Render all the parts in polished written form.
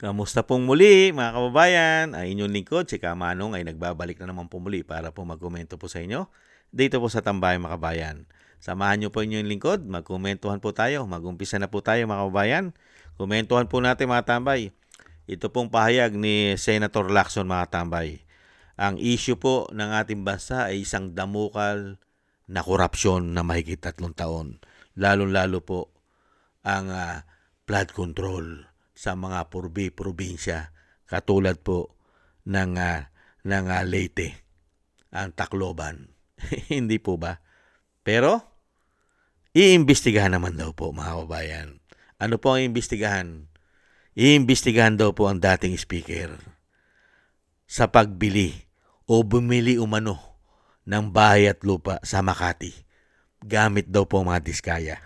Kamusta pong muli mga kababayan? Ang inyong lingkod, si Kamanong ay nagbabalik na naman po muli para po magkomento po sa inyo dito po sa Tambayan mga kababayan. Samahan niyo po inyong lingkod, magkomentuhan po tayo, magumpisa na po tayo mga kababayan. Komentuhan po natin mga tambay. Ito pong pahayag ni Senator Lacson mga tambay. Ang issue po ng ating bansa ay isang damukal na korupsyon na mahigit 3 taon. Lalo-lalo po ang flood control sa mga probinsya katulad po ng Leyte, ang Tacloban. Hindi po ba? Pero iimbestigahan naman daw po mga kababayan. Ano po ang iimbestigahan? Iimbestigahan daw po ang dating speaker sa pagbili o bumili umano ng bahay at lupa sa Makati. Gamit daw po mga diskaya.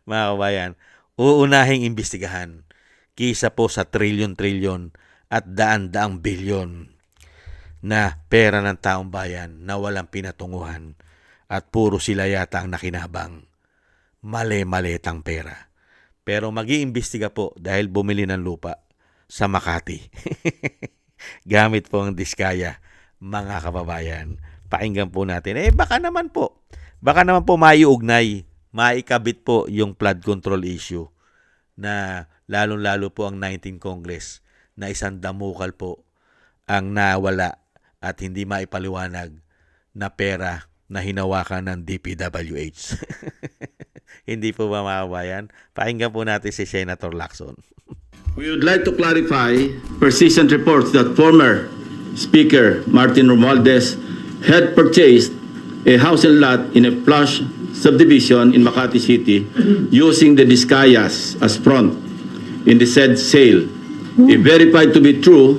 Mga kababayan, uunahing imbestigahan kisa po sa trilyon-trilyon at daan-daang bilyon na pera ng taong bayan na walang pinatunguhan at puro sila yata ang nakinabang. Mali-maletang pera. Pero mag-iimbestiga po dahil bumili ng lupa sa Makati. Gamit po ang diskaya, mga kababayan. Pakinggan po natin. Baka naman po maiugnay, maikabit po yung flood control issue na lalong-lalo po ang 19th Congress na isang damukal po ang nawala at hindi maipaliwanag na pera na hinawakan ng DPWH. Hindi po ba mga kabayan? Pakinggan po natin si Senator Lacson. We would like to clarify persistent reports that former Speaker Martin Romualdez had purchased a house and lot in a plush subdivision in Makati City using the Discayas as front in the said sale. If verified to be true,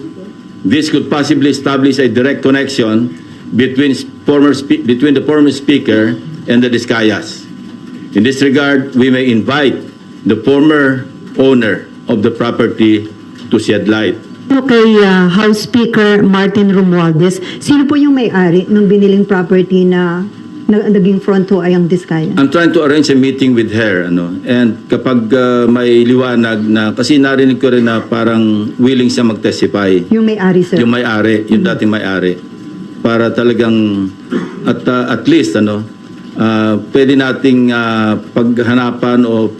this could possibly establish a direct connection between the former Speaker and the Discayas. In this regard, we may invite the former owner of the property to shed light. Kay House Speaker Martin Romualdez, sino po yung may-ari ng biniling property na naging front ho ay ang Diskaya? I'm trying to arrange a meeting with her, and kapag may liwanag na, kasi narinig ko rin na parang willing siya mag-testify. Yung may-ari, sir? Yung may-ari, yung dating may-ari. Para talagang, at least, pwede nating paghanapan o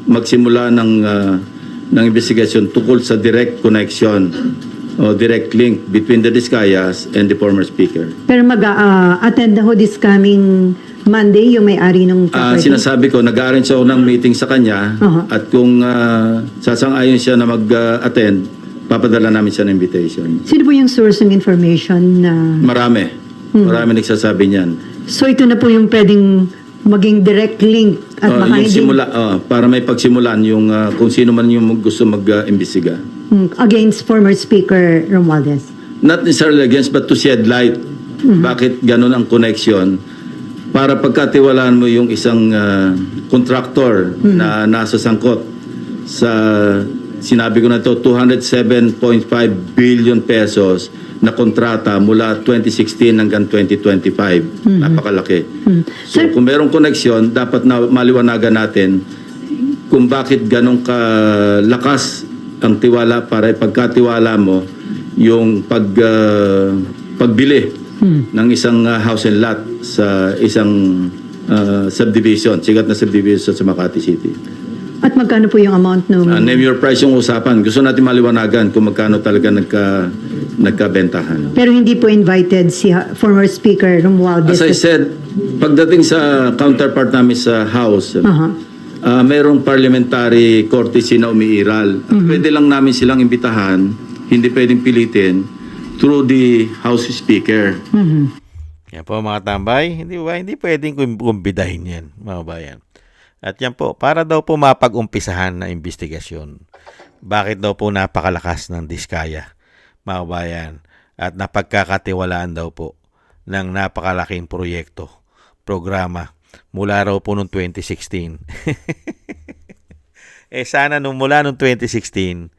magsimula ng investigasyon tungkol sa direct connection o direct link between the Discayas and the former Speaker. Pero mag-attend na ho this coming Monday yung may-ari ng property? Sinasabi ko, nag-arrange ako ng meeting sa kanya at kung sasang-ayon siya na mag-attend, papadala namin siya ng invitation. Sino po yung source ng information na... Marami. Marami nagsasabi niyan. So ito na po yung pwedeng maging direct link at baka yung simula, para may pagsimulan yung kung sino man yung gusto mag-imbestiga. Against former Speaker Romualdez? Not necessarily against, but to shed light. Bakit ganun ang connection? Para pagkatiwalaan mo yung isang contractor na nasa sangkot sa, sinabi ko na ito, 207.5 billion pesos na kontrata mula 2016 hanggang 2025. Napakalaki. So kung merong koneksyon, dapat na maliwanagan natin kung bakit ganong kalakas ang tiwala para pagkatiwala mo yung pagbili ng isang house and lot sa isang subdivision, sikat na subdivision sa Makati City. At magkano po yung amount ng... Name your price yung usapan. Gusto natin maliwanagan kung magkano talaga nagkabentahan. Pero hindi po invited si former Speaker Romualdez? As I said, pagdating sa counterpart namin sa House, mayroong parliamentary courtesy na umiiral. Pwede lang namin silang imbitahan, hindi pwedeng pilitin, through the House Speaker. Yan po mga tambay, hindi pwedeng kumbidahin yan mga bayan. At yan po, para daw po mapag-umpisahan na investigasyon. Bakit daw po napakalakas ng Diskaya, mga bayan, at napagkakatiwalaan daw po ng napakalaking proyekto, programa, mula raw po noong 2016. Sana mula noong 2016,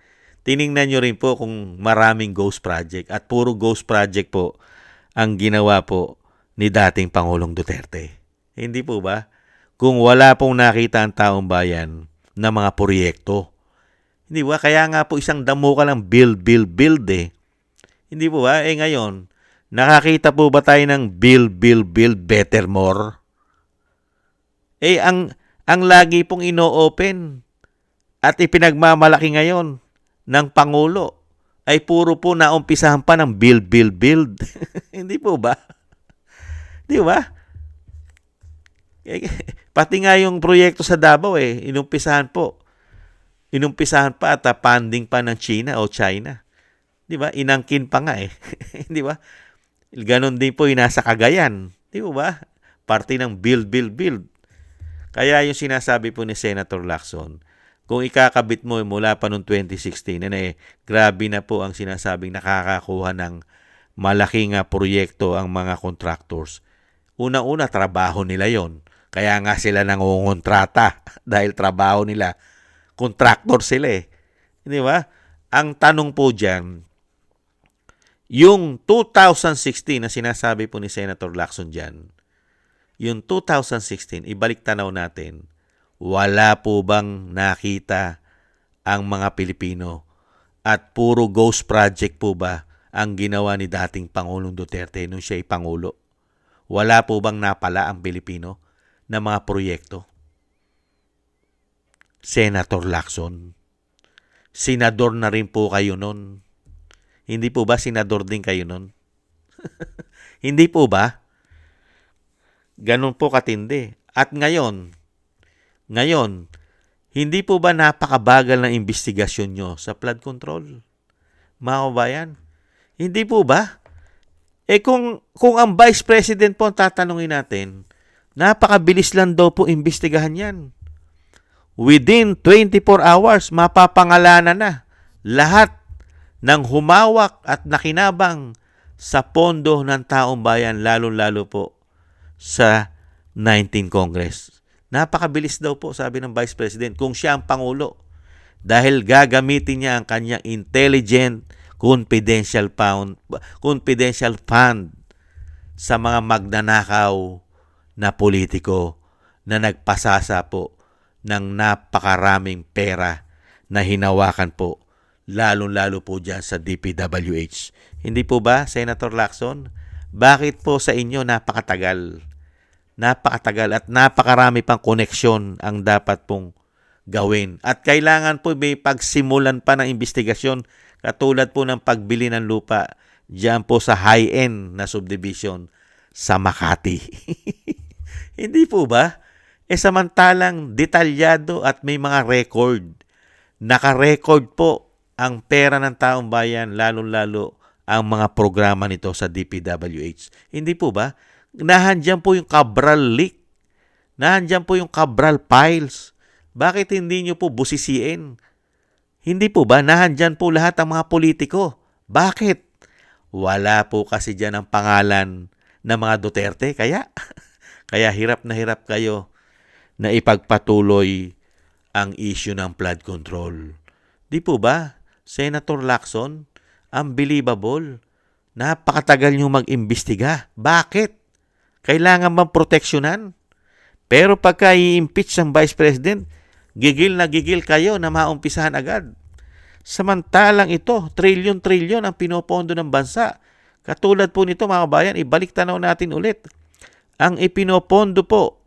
tiningnan nyo rin po kung maraming ghost project at puro ghost project po ang ginawa po ni dating Pangulong Duterte. Hindi po ba? Kung wala pong nakita ang taong bayan na mga proyekto Hindi ba? Kaya nga po isang damo ka lang build eh. Hindi po ba? Ngayon, nakakita po ba tayo ng build better more? Ang lagi pong ino-open at ipinagmamalaki ngayon ng Pangulo ay puro po naumpisahan pa ng build. Hindi po ba? Di ba? Pati nga yung proyekto sa Davao inumpisahan pa at funding pa ng China o China. 'Di ba? Inangkin pa nga Di ba? Ganon din po yung nasa Cagayan. Di ba? Parte ng build. Kaya yung sinasabi po ni Senator Lacson, kung ikakabit mo mula pa noong 2016, grabe na po ang sinasabing nakakakuha ng malaking proyekto ang mga contractors. Una-una, trabaho nila yon. Kaya nga sila nangungontrata dahil trabaho nila. Contractor sila Di ba? Ang tanong po dyan, yung 2016 na sinasabi po ni Senator Lacson dyan, yung 2016, ibalik tanaw natin, wala po bang nakita ang mga Pilipino at puro ghost project po ba ang ginawa ni dating Pangulong Duterte nung siya'y Pangulo? Wala po bang napala ang Pilipino na mga proyekto? Senator Lacson, senador na rin po kayo nun. Hindi po ba senador din kayo nun? Hindi po ba? Ganun po katindi. At ngayon, hindi po ba napakabagal ng investigasyon nyo sa flood control? Mga kabayan, hindi po ba? Kung ang Vice President po ang tatanungin natin, napakabilis lang daw po imbestigahan yan. Within 24 hours, mapapangalanan na lahat ng humawak at nakinabang sa pondo ng taong bayan, lalo-lalo po sa 19 Congress. Napakabilis daw po, sabi ng Vice President, kung siya ang Pangulo. Dahil gagamitin niya ang kanyang intelligent confidential fund sa mga magnanakaw na politiko na nagpasasa po ng napakaraming pera na hinawakan po, lalo-lalo po dyan sa DPWH. Hindi po ba, Senator Lacson? Bakit po sa inyo napakatagal at napakarami pang koneksyon ang dapat pong gawin? At kailangan po may pagsimulan pa ng investigasyon katulad po ng pagbili ng lupa dyan po sa high-end na subdivision sa Makati. Hindi po ba? Samantalang detalyado at may mga record. Naka-record po ang pera ng taong bayan, lalo-lalo ang mga programa nito sa DPWH. Hindi po ba? Nahandyan po yung Cabral leak. Nahandyan po yung Cabral files. Bakit hindi nyo po busisiin? Hindi po ba? Nahandyan po lahat ang mga politiko. Bakit? Wala po kasi dyan ang pangalan ng mga Duterte. Kaya hirap na hirap kayo na ipagpatuloy ang issue ng flood control. Di po ba, Senator Lacson, unbelievable. Napakatagal nyo mag-imbestiga. Bakit? Kailangan bang proteksyonan? Pero pagka i-impeach ng Vice President, gigil na gigil kayo na maumpisahan agad. Samantalang ito, trilyon-trilyon ang pinopondo ng bansa. Katulad po nito mga kabayan, ibalik tanaw natin ulit. Ang ipinopondo po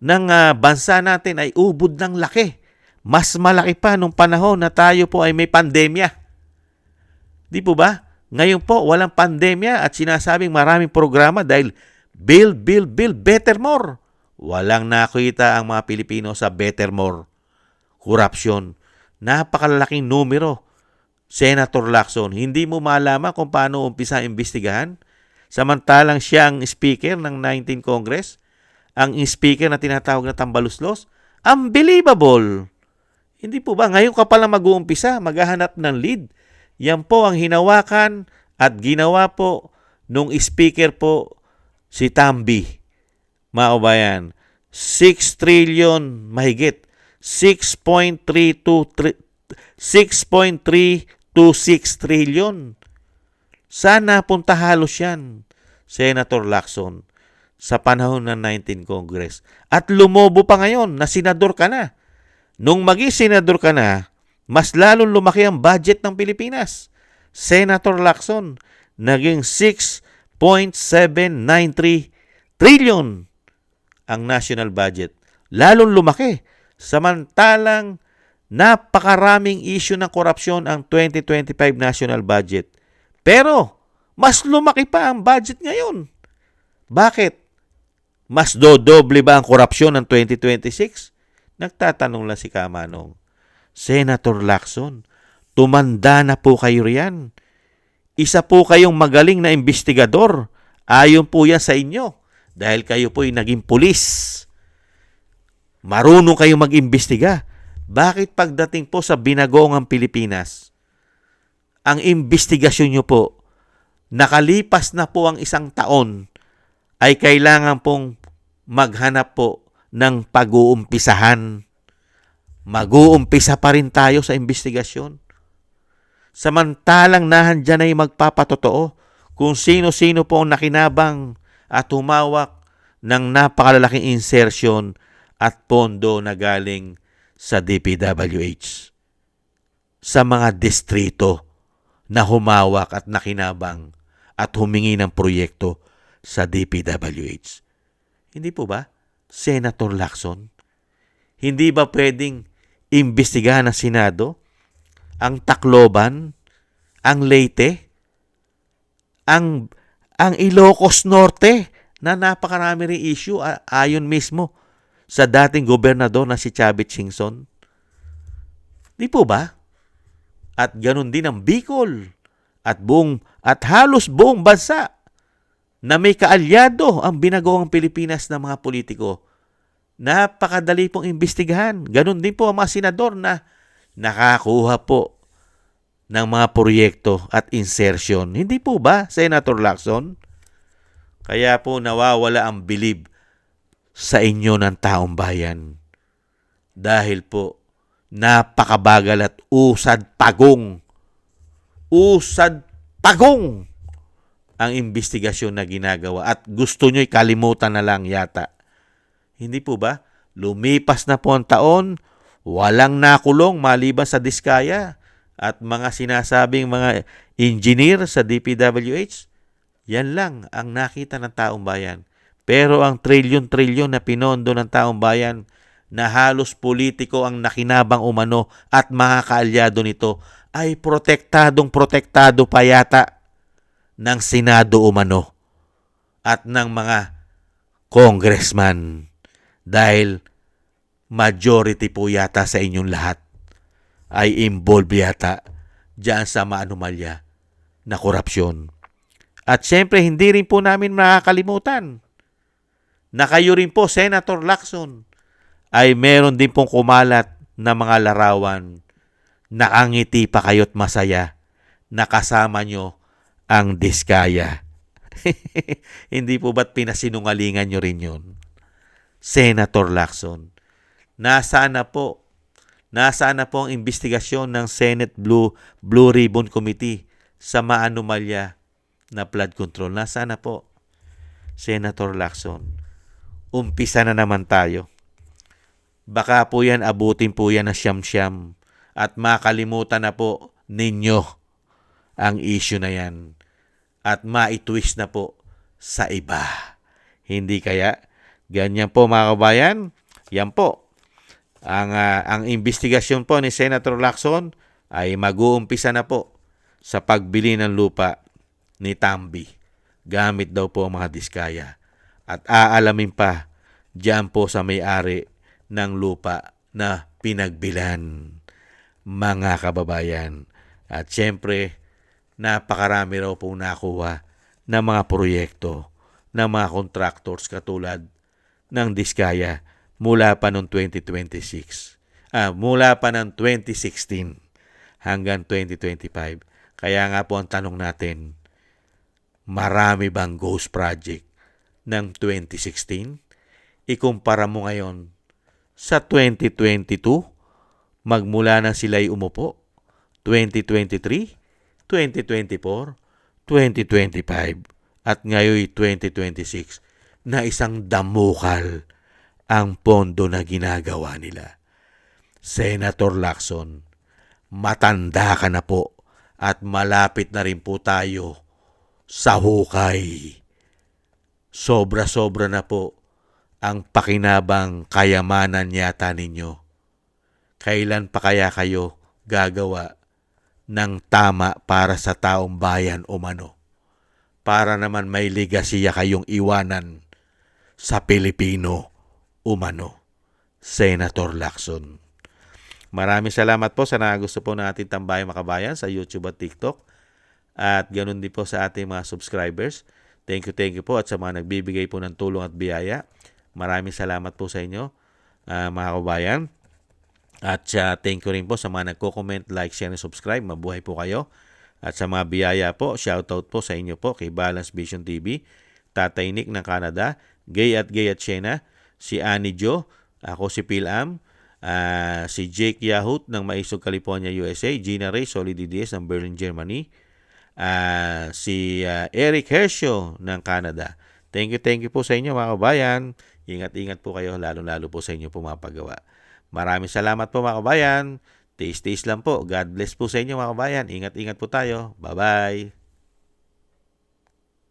ng bansa natin ay ubod ng laki. Mas malaki pa nung panahon na tayo po ay may pandemya. Di po ba? Ngayon po, walang pandemya at sinasabing maraming programa dahil build, better more. Walang nakita ang mga Pilipino sa better more. Corruption. Napakalaking numero. Senator Lacson, hindi mo malaman kung paano umpisa imbestigahan? Samantalang siya ang speaker ng 19 Congress, ang speaker na tinatawag na tambaluslos. Unbelievable! Hindi po ba? Ngayon ka pala mag-uumpisa, maghahanap ng lead. Yan po ang hinawakan at ginawa po nung speaker po si Tambi. Mga kabayan, 6 trillion mahigit. 6.326 trillion. Sana punta halos yan, Senator Lacson, sa panahon ng 19 Congress. At lumobo pa ngayon na senador ka na. Nung maging senador ka na, mas lalong lumaki ang budget ng Pilipinas. Senator Lacson, naging 6.793 trillion ang national budget. Lalong lumaki. Samantalang napakaraming issue ng korupsyon ang 2025 national budget. Pero, mas lumaki pa ang budget ngayon. Bakit? Mas dodoble ba ang korupsyon ng 2026? Nagtatanong lang si Kamanong. Senator Lacson, tumanda na po kayo riyan. Isa po kayong magaling na investigador. Ayon po yan sa inyo. Dahil kayo po'y naging pulis. Marunong kayong mag-imbestiga. Bakit pagdating po sa binagongang Pilipinas, ang investigasyon nyo po, nakalipas na po ang isang taon, ay kailangan pong maghanap po ng pag-uumpisahan. Mag-uumpisa pa rin tayo sa investigasyon. Samantalang nahandyan na yung magpapatotoo kung sino-sino po ang nakinabang at humawak ng napakalalaking insertion at pondo na galing sa DPWH. Sa mga distrito na humawak at nakinabang at humingi ng proyekto sa DPWH. Hindi po ba, Senator Lacson? Hindi ba pwedeng imbestigahan ng Senado ang Tacloban, ang Leyte, ang Ilocos Norte na napakarami rin issue ayon mismo sa dating gobernador na si Chavit Singson? Di po ba? At ganun din ang Bicol at halos buong bansa na may kaalyado ang binagawang Pilipinas ng mga politiko. Napakadali pong imbestigahan. Ganun din po ang mga senador na nakakuha po ng mga proyekto at insertion. Hindi po ba, Senator Lacson? Kaya po nawawala ang bilib sa inyo ng taong bayan. Dahil po napakabagal at usad pagong ang investigasyon na ginagawa at gusto nyo'y kalimutan na lang yata. Hindi po ba? Lumipas na po ang taon, walang nakulong maliban sa Diskaya at mga sinasabing mga engineer sa DPWH. Yan lang ang nakita ng taong bayan. Pero ang trilyon-trilyon na pinondo ng taong bayan na halos politiko ang nakinabang umano at mga kaalyado nito ay protektado pa yata ng Senado umano at ng mga congressman dahil majority po yata sa inyong lahat ay involved yata dyan sa maanumalya na korupsyon. At syempre hindi rin po namin makakalimutan na kayo rin po, Senator Lacson, ay meron din pong kumalat na mga larawan. Nakangiti pa kayo't masaya. Nakasama nyo ang Diskaya. Hindi po ba't pinasinungalingan nyo rin yun? Senator Lacson, nasaan na po ang investigasyon ng Senate Blue Ribbon Committee sa maanumalya na flood control? Nasaan na po? Senator Lacson, umpisa na naman tayo. Baka po yan, abutin po yan na siyam-siyam at makalimutan na po ninyo ang issue na yan at maitwist na po sa iba. Hindi kaya? Ganyan po mga kabayan. Yan po. Ang investigasyon po ni Senator Lacson ay mag-uumpisa na po sa pagbili ng lupa ni Tambi. Gamit daw po ang mga Diskaya. At aalamin pa diyan po sa may-ari ng lupa na pinagbilan, mga kababayan. At syempre, napakarami raw po nakuha ng mga proyekto ng mga contractors katulad ng Diskaya mula pa noong 2026. Mula pa ng 2016 hanggang 2025. Kaya nga po ang tanong natin, marami bang ghost project ng 2016? Ikumpara mo ngayon sa 2022, magmula na sila'y umupo, 2023, 2024, 2025, at ngayon 2026, na isang damukal ang pondo na ginagawa nila. Senator Lacson, matanda ka na po at malapit na rin po tayo sa hukay. Sobra-sobra na po ang pakinabang kayamanan yata ninyo. Kailan pa kaya kayo gagawa ng tama para sa taong bayan umano? Para naman may ligasiya kayong iwanan sa Pilipino umano. Senator Lacson. Maraming salamat po sa gusto po ng ating Tambayang Makabayan sa YouTube at TikTok. At ganun din po sa ating mga subscribers. Thank you po at sa mga nagbibigay po ng tulong at biyaya. Maraming salamat po sa inyo, mga kabayan. At thank you rin po sa mga nagko-comment, like, share, and subscribe. Mabuhay po kayo. At sa mga biyaya po, shoutout po sa inyo po kay Balance Vision TV, Tatay Nick ng Canada, Gay at Siena, si Annie Jo, ako si Pilam, si Jake Yahut ng Maisog, California, USA, Gina Ray Solidides ng Berlin, Germany, si Eric Hershio ng Canada. Thank you po sa inyo, mga kabayan. Ingat-ingat po kayo, lalo-lalo po sa inyo pumapagawa. Maraming salamat po, mga kabayan. Taste lang po. God bless po sa inyo, mga kabayan. Ingat-ingat po tayo. Bye-bye.